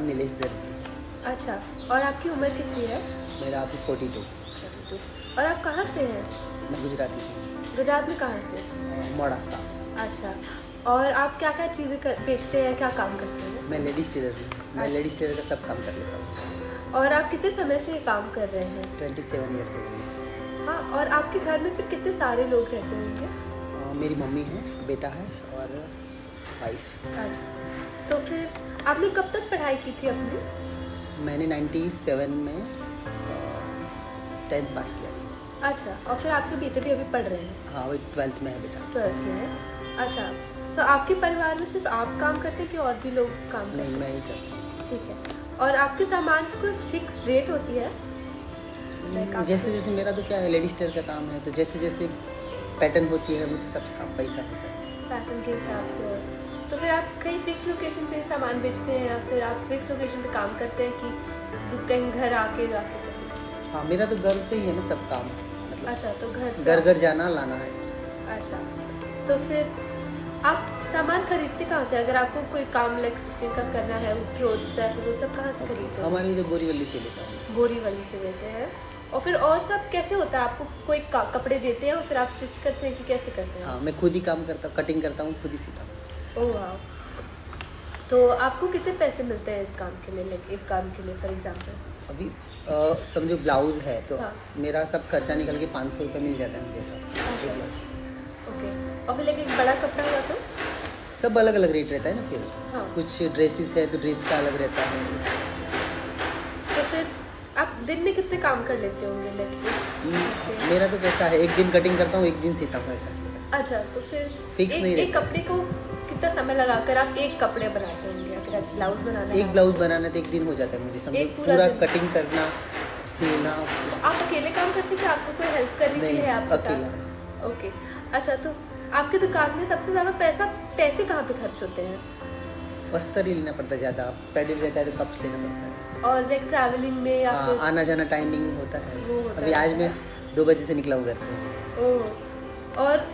नीलेश दर्जी। अच्छा, और आपकी उम्र कितनी है? मेरा अभी 42। 42। और आप कहाँ से हैं? मैं गुजराती हूँ। गुजरात में कहाँ से? मोड़ासा। अच्छा, और आप क्या क्या चीज़ें बेचते हैं, क्या काम करते हैं? मैं लेडीज़ टेलर हूँ। मैं अच्छा। लेडीज़ टेलर का सब काम कर लेता हूँ। और आप कितने समय से ये काम कर रहे हैं? 27 ईयर्स हो गई। हाँ, और आपके घर में फिर कितने सारे लोग रहते होंगे? मेरी मम्मी है, बेटा है और वाइफ। अच्छा, तो फिर आपने कब तक पढ़ाई की थी अपनी? मैंने 97 में 10th पास किया था। अच्छा, और फिर आपके बेटे भी अभी पढ़ रहे हैं? हाँ, वही 12th में है बेटा। 12th में है। अच्छा, तो आपके परिवार में सिर्फ आप काम करते हैं कि और भी लोग काम करते हैं? नहीं, मैं ही करता हूँ। ठीक है, और आपके सामान की कोई फिक्स रेट होती है? जैसे जैसे मेरा तो क्या है, लेडीज़ टेलर का काम है, तो जैसे जैसे पैटर्न होती है उस हिसाब से काम पैसा होता है। पैटर्न के हिसाब से। तो फिर आप कहीं फिक्स लोकेशन पे सामान बेचते हैं या फिर आप फिक्स लोकेशन पे काम करते हैं कि कहीं घर आके जाके कैसे? हाँ, मेरा तो घर से ही है ना सब काम, मतलब अच्छा, तो घर से घर घर जाना लाना है। अच्छा, तो फिर आप सामान खरीदते कहाँ से? अगर आपको कोई काम लाइक स्टिचिंग का करना है, क्लोथ्स है, वो सब कहाँ से खरीदते हैं? हमारी इधर बोरीवली से लेता हूँ। बोरीवली से लेते हैं। और फिर और सब कैसे होता है? आपको कोई कपड़े देते हैं और फिर आप स्टिच करते हैं कि कैसे करते हैं? हाँ, मैं खुद ही काम करता, कटिंग करता हूँ, खुद ही सीता हूँ। ओह वाह, तो आपको कितने पैसे मिलते हैं इस काम के लिए, लाइक एक काम के लिए फॉर एग्जांपल? अभी समझो ब्लाउज है तो हाँ। मेरा सब खर्चा निकल के 500 रुपये मिल जाता है मुझे सब अच्छा। एक ब्लाउज। ओके, और फिर लाइक एक बड़ा कपड़ा हुआ तो? सब अलग अलग रेट रहता है ना। फिर हाँ। कुछ ड्रेसेस है तो ड्रेस का अलग रहता है। तो फिर आप दिन में कितने काम कर लेते होंगे लाइक? मेरा तो कैसा है, एक दिन कटिंग करता हूँ, एक दिन सीता हूँ, ऐसा। अच्छा, तो फिर Fix नहीं एक रहता। कपड़े को कितना समय लगाकर आप एक कपड़े बनाते होंगे? अगर आप ब्लाउज बनाना एक ब्लाउज बनाना तो एक दिन हो जाता है मुझे, समझो एक पूरा पूरा दिन। कटिंग करना, सीना। तो आप अकेले काम करते हैं कि आपको कोई हेल्प करनी नहीं, है आपके अकेला। साथ? ओके, अच्छा, तो आपकी दुकान में सबसे ज़्यादा पैसे कहाँ पे खर्च होते हैं? अस्तर ही लेना पड़ता है ज़्यादा, पैडल रहता है तो कप्स लेना पड़ता है। और लाइक ट्रैवलिंग में या हाँ, फिर? आना जाना टाइमिंग होता है। वो होता अभी है। आज मैं 2 बजे से निकला हूँ घर से। ओह, और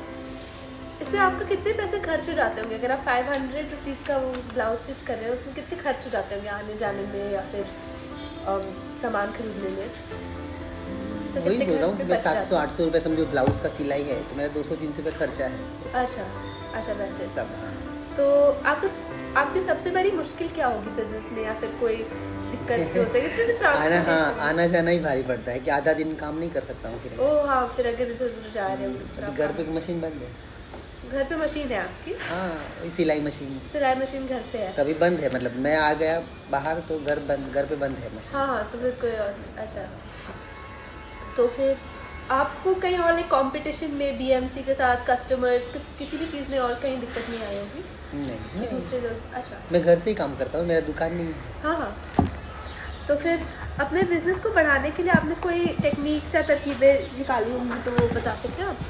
इसमें आपका कितने पैसे खर्च हो जाते होंगे? अगर आप 500 रुपीज़ का वो ब्लाउज स्टिच कर रहे हैं, उसमें कितने खर्च हो जाते होंगे आने जाने में या फिर सामान खरीदने में? तो वही कितने बोल रहा हूँ, घर पे मैं बच जाते 700-800 रुपये समझो ब्लाउज का सिलाई है तो मेरा 200-300 रुपये खर्चा है। हैं? अच्छा, अच्छा, वैसे सब। हाँ। तो आपकी सबसे बड़ी मुश्किल क्या होगी बिजनेस में, या फिर कोई दिक्कत जो होता है जैसे आना, हाँ, ट्रांसपोर्टेशन? आना जाना ही भारी पड़ता है कि आधा दिन काम नहीं कर सकता हूँ फिर। ओह हाँ, फिर अगर इधर उधर जा रहे हो तो आप घर पे मशीन बंद है। घर पे मशीन है आपकी? हाँ, वही सिलाई मशीन सिलाई मशीन घर पे है? तभी बंद है, मतलब मैं आ गया बाहर तो घर पे बंद है मशीन। हाँ हाँ, तो फिर कोई और। अच्छा, तो फिर आपको कहीं और लाइक कंपटीशन में बीएमसी के साथ कस्टमर्स किसी भी चीज़ में और कहीं दिक्कत नहीं आई होगी कि नहीं, दूसरे लोग? अच्छा, मैं घर से ही काम करता हूँ, मेरा दुकान नहीं है। हाँ हाँ, तो फिर अपने बिजनेस को बढ़ाने के लिए आपने कोई टेक्निक्स या तरकीबें निकाली होंगी तो वो बता सकते हैं आप?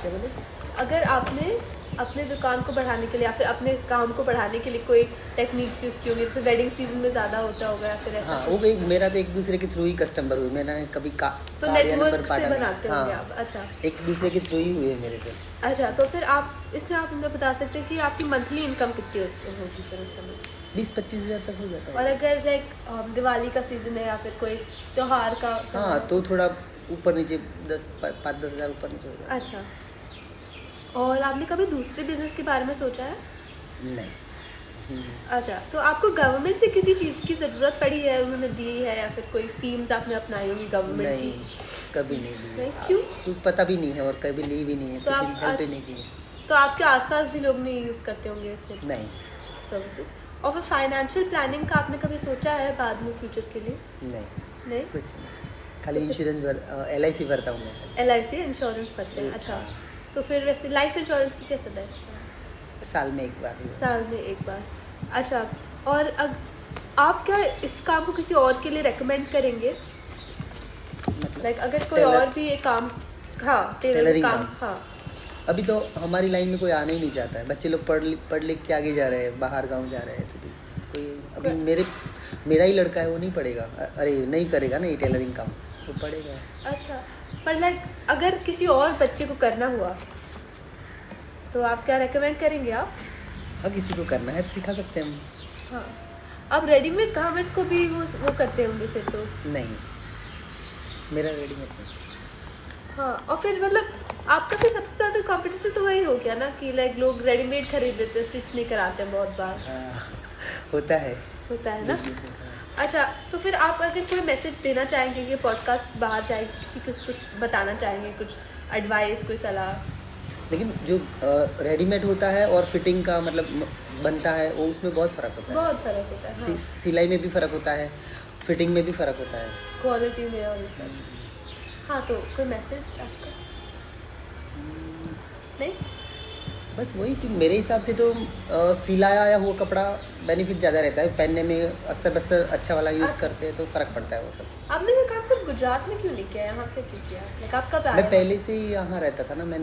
क्या बोले? अगर आपने अपने दुकान को बढ़ाने के लिए या फिर अपने काम को बढ़ाने के लिए कोई टेक्निक्स यूज़ की होंगी, जैसे वेडिंग सीजन में ज़्यादा होता होगा या फिर ऐसा हाँ, वो भाई मेरा तो एक दूसरे के थ्रू ही कस्टमर हुए, मैंने कभी तो कार्ड या नंबर नेटवर्क से पाटा बनाते नहीं। होंगे हाँ, आप? अच्छा, एक दूसरे के थ्रू ही हुए मेरे तो। अच्छा, तो फिर आप इसमें आप हमें बता सकते हैं कि आपकी मंथली इनकम कितनी होगी फिर उस समय? 20-25 हज़ार तक हो जाता और है। अगर लाइक दिवाली का सीज़न है या फिर कोई त्योहार का समय हाँ, है? तो थोड़ा ऊपर नीचे 5-10 हज़ार ऊपर नीचे हो जाता अच्छा, और आपने कभी दूसरे बिजनेस के बारे में सोचा है? है। नहीं। अच्छा, तो आपको गवर्नमेंट से किसी चीज़ की ज़रूरत पड़ी है, उन्होंने दी है, या फिर कोई स्कीम्स आपने अपनाई होगी गवर्नमेंट नहीं, की? कभी नहीं ली। नहीं, क्यों? क्यों पता भी नहीं है और कभी ली भी नहीं है, तो किसी आप ने हेल्प ही आज- नहीं की है। तो आपके आसपास भी लोग नहीं यूज़ करते होंगे फिर नहीं, सर्विसेज? और फिर फाइनेंशियल प्लानिंग का आपने कभी सोचा है बाद में फ्यूचर के लिए? नहीं, नहीं, कुछ नहीं। खाली इंश्योरेंस LIC भरता हूँ मैं। LIC इंश्योरेंस भरते हैं? अच्छा, हाँ। तो फिर वैसे लाइफ इंश्योरेंस की कैसे है? साल में एक बार। साल में एक बार। अच्छा, और आप क्या इस काम को किसी और के लिए रेकमेंड करेंगे? मतलब लाइक अगर कोई टेलर- और भी ये काम, हाँ, टेलरिंग काम, काम। हाँ, अभी तो हमारी लाइन में कोई आना ही नहीं चाहता है, बच्चे लोग पढ़ लिख के आगे जा रहे हैं, बाहर गांव जा रहे हैं, तो कोई अभी मेरा ही लड़का है वो नहीं पढ़ेगा, अरे नहीं करेगा ना ये टेलरिंग काम, वो पढ़ेगा। अच्छा, पर लाइक अगर किसी और बच्चे को करना हुआ तो आप क्या रेकमेंड करेंगे आप? हाँ, किसी को करना है तो सिखा सकते हैं हम। हाँ, अब रेडीमेड गारमेंट्स को भी वो करते होंगे फिर तो। नहीं, मेरा रेडीमेड नहीं। हाँ, और फिर मतलब आपका फिर सबसे ज़्यादा कंपटीशन तो वही हो गया ना कि लाइक लोग रेडीमेड खरीद लेते हैं, स्टिच नहीं कराते हैं बहुत बार। हाँ, होता है। होता है ना। अच्छा, तो फिर आप अगर कोई मैसेज देना चाहेंगे कि पॉडकास्ट बाहर जाए, किसी को कुछ बताना चाहेंगे, कुछ एडवाइस, कोई सलाह? लेकिन जो रेडीमेड होता है और फिटिंग का मतलब बनता है, वो उसमें बहुत फ़र्क होता है। बहुत फ़र्क होता है। हाँ, सिलाई में भी फ़र्क होता है, फिटिंग में भी फ़र्क होता है। क्वालिटी में और ये सब। हाँ, तो कोई मैसेज आपका? नहीं? बस वही कि मेरे हिसाब से तो सिलाया हुआ कपड़ा बेनिफिट ज़्यादा रहता है, पहनने में अस्तर बस्तर अच्छा वाला यूज़ करते हैं तो फ़र्क पड़ता है वो सब। आपने ये काम फिर गुजरात में क्यों नहीं किया, यहाँ पे क्यों किया? लाइक आप कब आए? मैं पहले से ही यहाँ रहता था ना, मैं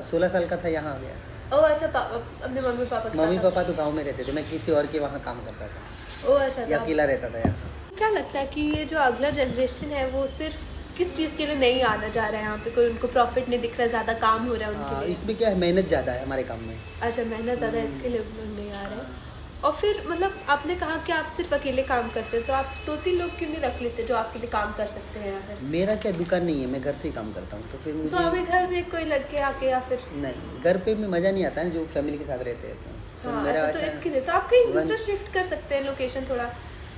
16 साल का था, यहाँ आ गया। ओह अच्छा, अपने मम्मी पापा के मम्मी साथ पापा तो गांव में रहते थे, मैं किसी और के वहाँ काम करता था, ओह अच्छा, या तो अकेला रहता था यहाँ। क्या लगता है कि ये जो अगला जनरेशन है वो सिर्फ किस चीज़ के लिए नहीं आना चाह रहा है यहाँ पे? कोई उनको प्रॉफिट नहीं दिख रहा, ज़्यादा काम हो रहा है हाँ, उनके लिए? इसमें क्या है, मेहनत ज़्यादा है हमारे काम में। अच्छा, मेहनत ज़्यादा है, इसके लिए लोग नहीं आ रहे हैं। और फिर मतलब आपने कहा कि आप सिर्फ अकेले काम करते हैं, तो आप 2-3 लोग क्यों नहीं रख लेते जो आपके लिए काम कर सकते हैं यहाँ पे? मेरा क्या दुकान नहीं है, मैं घर से ही काम करता हूँ, तो फिर तो मुझे आपके घर में कोई लड़के आके या फिर? नहीं, घर पे में मज़ा नहीं आता है जो फैमिली के साथ रहते हैं तो हाँ, मेरा अच्छा, तो ऐसा इसके लिए तो आप कहीं वन- दूसरा शिफ्ट कर सकते हैं, लोकेशन थोड़ा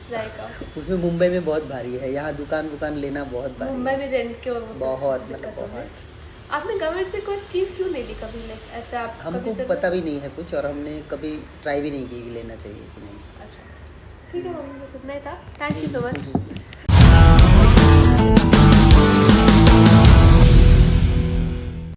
सिलाई का। उसमें मुंबई में बहुत भारी है, यहाँ दुकान लेना बहुत भारी मुंबई है। में रेंट के और वो सब बहुत दिक्कत मतलब होगी। बहुत। आपने गवर्नमेंट से कोई स्कीम क्यों नहीं ली कभी? लाइक ऐसे आप हमको कभी पता भी नहीं है कुछ, और हमने कभी ट्राई भी नहीं की कि लेना चाहिए कि नहीं। अच्छा, ठीक है मम्मी, बस इतना ही था। Thank you so much.